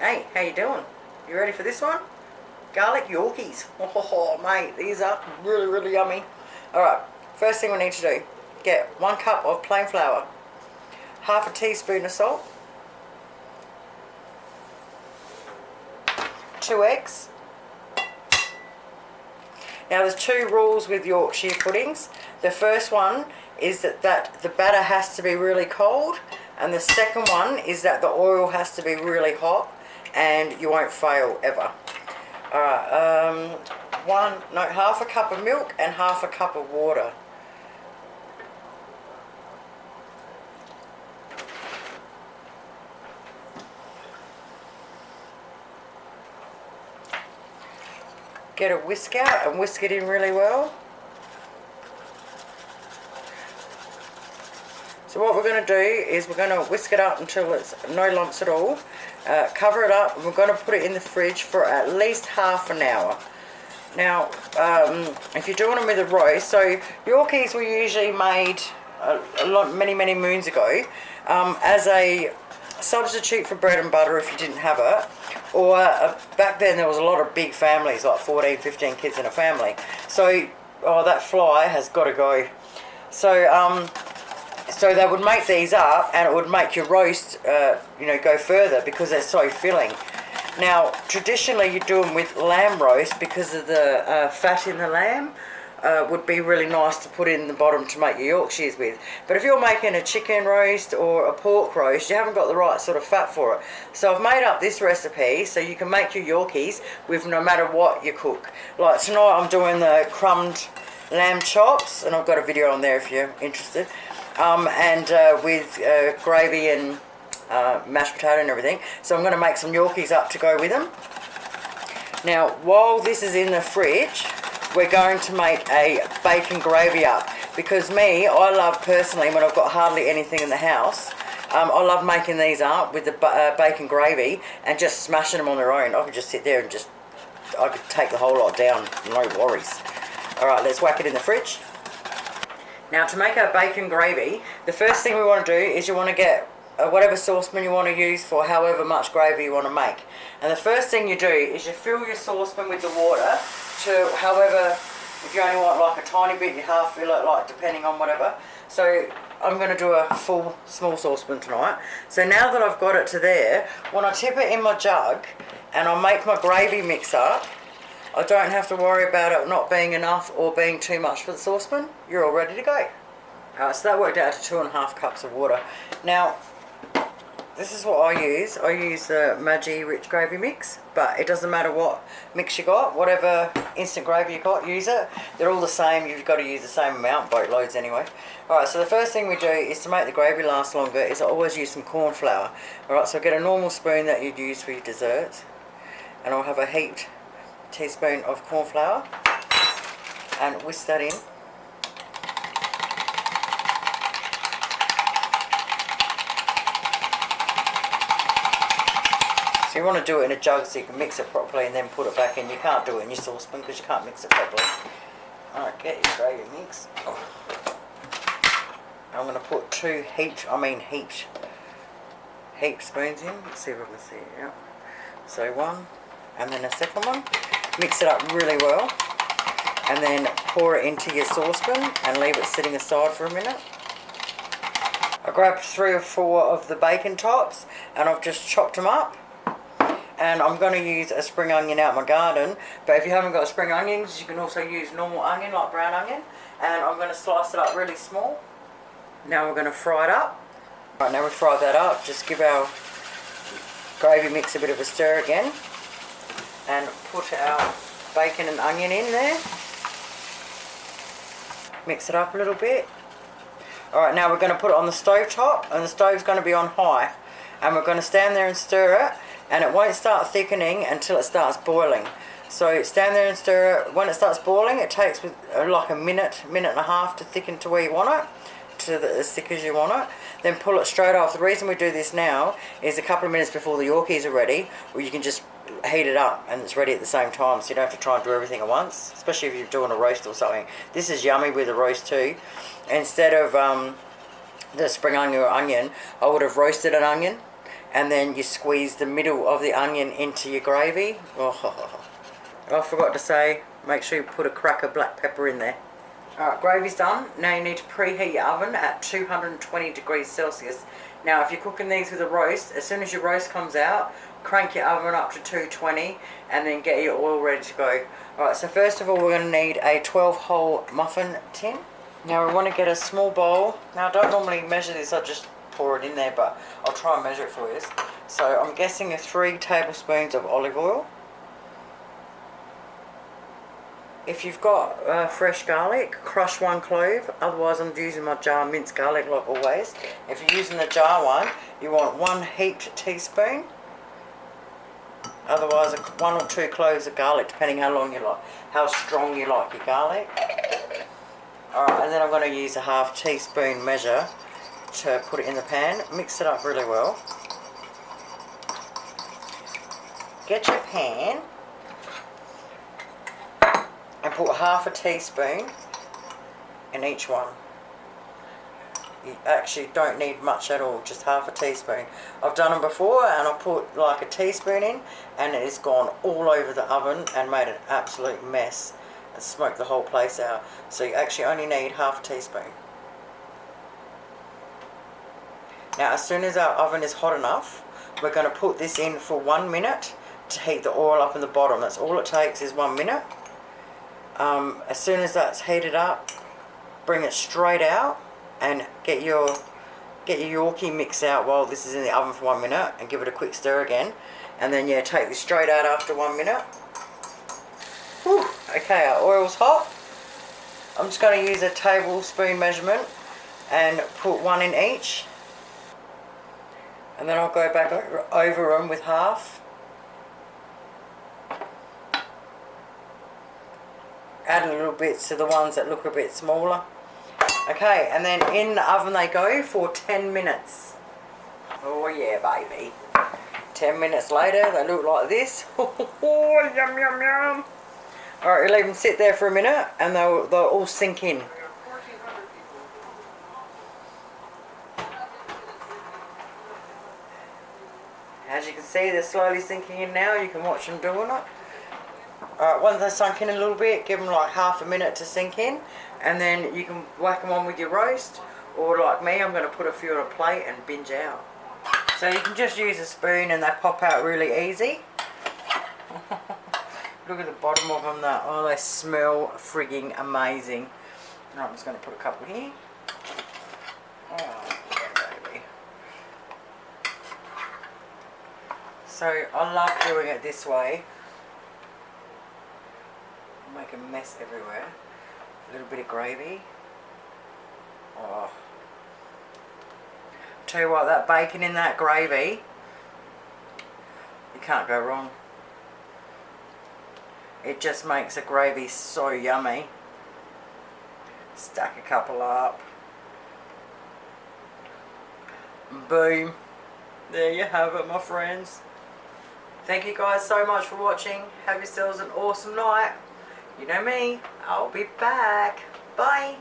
Hey, how you doing? You ready for this one? Garlic Yorkies. Oh, mate, these are really, really yummy. Alright, first thing we need to do, get 1 cup of plain flour, half a teaspoon of salt, 2 eggs. Now there's 2 rules with Yorkshire puddings. The first one is that the batter has to be really cold, and the second one is that the oil has to be really hot and you won't fail ever. Alright, half a cup of milk and half a cup of water. Get a whisk out and whisk it in really well. So what we're going to do is we're going to whisk it up until it's no lumps at all. Cover it up, and we're going to put it in the fridge for at least half an hour. Now, if you're doing them with a roast, so Yorkies were usually made many moons ago as a substitute for bread and butter if you didn't have it, or back then there was a lot of big families, like 14, 15 kids in a family. So, that fly has got to go. So they would make these up, and it would make your roast, go further because they're so filling. Now, traditionally you do them with lamb roast because of the fat in the lamb. Would be really nice to put in the bottom to make your Yorkshires with. But if you're making a chicken roast or a pork roast, you haven't got the right sort of fat for it. So I've made up this recipe so you can make your Yorkies with no matter what you cook. Like tonight I'm doing the crumbed lamb chops, and I've got a video on there if you're interested. With gravy and mashed potato and everything. So I'm going to make some Yorkies up to go with them. Now, while this is in the fridge, we're going to make a bacon gravy up. Because I love personally, when I've got hardly anything in the house, I love making these up with the bacon gravy and just smashing them on their own. I could just sit there and I could take the whole lot down, no worries. Alright, let's whack it in the fridge. Now, to make our bacon gravy, the first thing we want to do is you want to get whatever saucepan you want to use for however much gravy you want to make. And the first thing you do is you fill your saucepan with the water to however, if you only want like a tiny bit, you half fill it, like depending on whatever. So I'm going to do a full small saucepan tonight. So now that I've got it to there, when I tip it in my jug and I make my gravy mix up, I don't have to worry about it not being enough or being too much for the saucepan. You're all ready to go. Alright, so that worked out to 2.5 cups of water. Now, this is what I use. I use the Maggi rich gravy mix, but it doesn't matter what mix you got, whatever instant gravy you got, use it. They're all the same. You've got to use the same amount, boatloads anyway. Alright, so the first thing we do is to make the gravy last longer is I always use some corn flour. Alright, so get a normal spoon that you'd use for your desserts, and I'll have a heaped teaspoon of corn flour and whisk that in. So you want to do it in a jug so you can mix it properly and then put it back in. You can't do it in your saucepan because you can't mix it properly. Alright, get your gravy mix. I'm going to put 2 heaped spoons in. Let's see if I can see it. Yeah. So 1 and then a second one. Mix it up really well and then pour it into your saucepan and leave it sitting aside for a minute. I grabbed 3 or 4 of the bacon tops and I've just chopped them up, and I'm going to use a spring onion out my garden, but if you haven't got spring onions you can also use normal onion like brown onion, and I'm going to slice it up really small. Now we're going to fry it up. Right, now we've fried that up, just give our gravy mix a bit of a stir again and put our bacon and onion in there. Mix it up a little bit. Alright, now we're going to put it on the stove top, and the stove's going to be on high, and we're going to stand there and stir it, and it won't start thickening until it starts boiling. So stand there and stir it. When it starts boiling, it takes like a minute and a half to thicken to where you want it, to as thick as you want it. Then pull it straight off. The reason we do this now is a couple of minutes before the Yorkies are ready, or you can just heat it up and it's ready at the same time, so you don't have to try and do everything at once, especially if you're doing a roast or something. This is yummy with a roast too. Instead of the spring onion or onion, I would have roasted an onion and then you squeeze the middle of the onion into your gravy. Oh, I forgot to say, make sure you put a crack of black pepper in there. Alright, gravy's done. Now you need to preheat your oven at 220 degrees Celsius. Now if you're cooking these with a roast, as soon as your roast comes out, crank your oven up to 220 and then get your oil ready to go. Alright, so first of all we're going to need a 12-hole muffin tin. Now we want to get a small bowl. Now I don't normally measure this, I just pour it in there, but I'll try and measure it for you. So I'm guessing 3 tablespoons of olive oil. If you've got fresh garlic, crush 1 clove, otherwise I'm using my jar minced garlic like always. If you're using the jar one, you want 1 heaped teaspoon, otherwise 1 or 2 cloves of garlic, depending how strong you like your garlic. Alright, and then I'm going to use a ½ teaspoon measure to put it in the pan. Mix it up really well. Get your pan and put ½ teaspoon in each one. You actually don't need much at all, just ½ teaspoon. I've done them before and I put like a teaspoon in and it has gone all over the oven and made an absolute mess and smoked the whole place out. So you actually only need ½ teaspoon. Now as soon as our oven is hot enough, we're going to put this in for 1 minute to heat the oil up in the bottom. That's all it takes, is 1 minute. As soon as that's heated up, bring it straight out and get your Yorkie mix out while this is in the oven for 1 minute and give it a quick stir again. And then yeah, take this straight out after 1 minute. Whew. Okay, our oil's hot. I'm just going to use a tablespoon measurement and put 1 in each. And then I'll go back over them with half. Add a little bit to the ones that look a bit smaller. Okay, and then in the oven they go for 10 minutes. Oh yeah, baby. 10 minutes later, they look like this. Oh, yum, yum, yum. Alright, we'll leave them sit there for a minute and they'll all sink in. As you can see, they're slowly sinking in now. You can watch them doing it. Alright, once they're sunk in a little bit, give them like ½ minute to sink in, and then you can whack them on with your roast, or like me, I'm going to put a few on a plate and binge out. So you can just use a spoon and they pop out really easy. Look at the bottom of them, oh, they smell frigging amazing. Alright, I'm just going to put a couple here. Oh, yeah, baby. So I love doing it this way. Make a mess everywhere. A little bit of gravy. Oh. Tell you what, that bacon in that gravy, you can't go wrong. It just makes the gravy so yummy. Stack a couple up. Boom. There you have it, my friends. Thank you guys so much for watching. Have yourselves an awesome night. You know me, I'll be back. Bye.